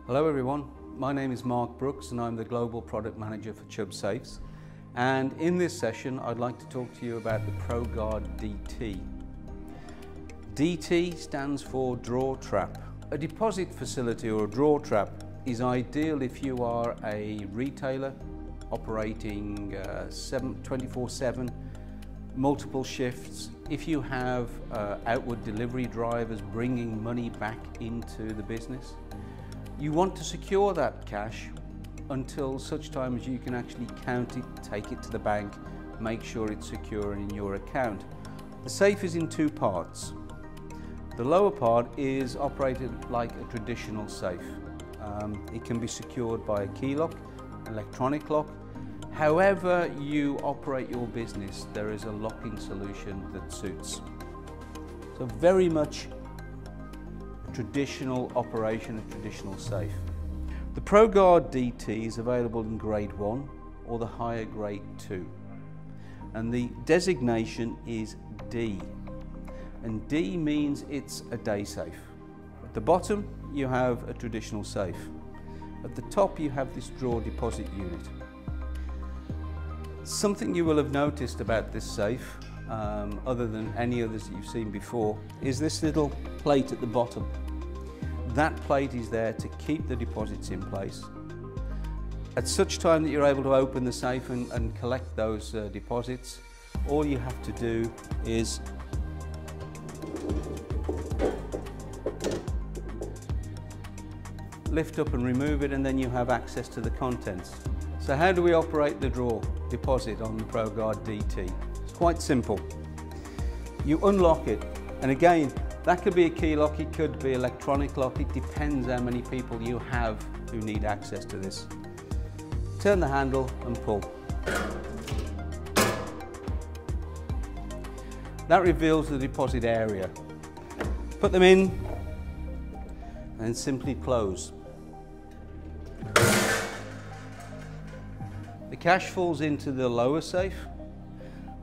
Hello everyone, my name is Mark Brooks and I'm the Global Product Manager for Chubbsafes. And in this session I'd like to talk to you about the ProGuard DT. DT stands for draw trap. A deposit facility or a draw trap is ideal if you are a retailer operating 24/7, multiple shifts. If you have outward delivery drivers bringing money back into the business, you want to secure that cash until such time as you can actually count it, take it to the bank, make sure it's secure in your account. The safe is in two parts. The lower part is operated like a traditional safe. It can be secured by a key lock, electronic lock. However you operate your business, there is a locking solution that suits. So very much traditional operation, a traditional safe. The ProGuard DT is available in grade 1 or the higher grade 2, and the designation is D, and D means it's a day safe. At the bottom you have a traditional safe. At the top you have this draw deposit unit. Something you will have noticed about this safe, other than any others that you've seen before, is this little plate at the bottom. That plate is there to keep the deposits in place. At such time that you're able to open the safe and collect those deposits, all you have to do is lift up and remove it, and then you have access to the contents. So how do we operate the draw deposit on the ProGuard DT? It's quite simple. You unlock it, and again, that could be a key lock, it could be electronic lock, it depends how many people you have who need access to this. Turn the handle and pull. That reveals the deposit area. Put them in and simply close. The cash falls into the lower safe,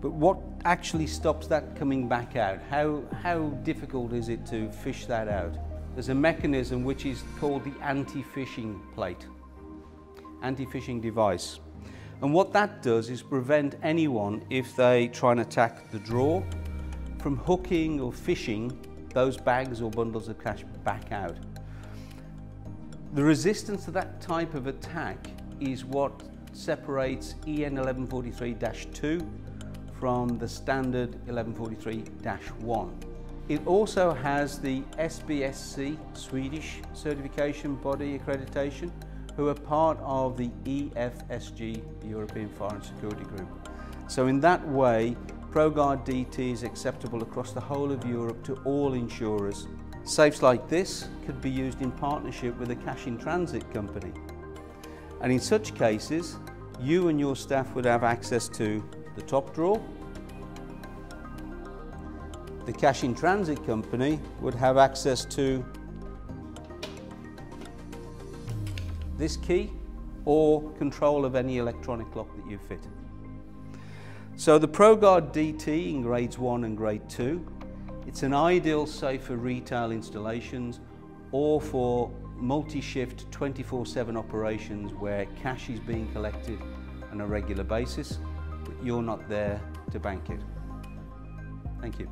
but what actually stops that coming back out? How difficult is it to fish that out? There's a mechanism which is called the anti-phishing plate, anti-phishing device. And what that does is prevent anyone, if they try and attack the drawer, from hooking or fishing those bags or bundles of cash back out. The resistance to that type of attack is what separates EN 1143-2 from the standard 1143-1. It also has the SBSC Swedish certification body accreditation, who are part of the EFSG, the European Fire and Security Group. So in that way, ProGuard DT is acceptable across the whole of Europe to all insurers. Safes like this could be used in partnership with a cash-in-transit company. And in such cases, you and your staff would have access to the top drawer. The cash-in-transit company would have access to this key or control of any electronic lock that you fit. So the ProGuard DT in grades 1 and grade 2, it's an ideal safe for retail installations or for multi-shift 24/7 operations where cash is being collected on a regular basis, but you're not there to bank it. Thank you.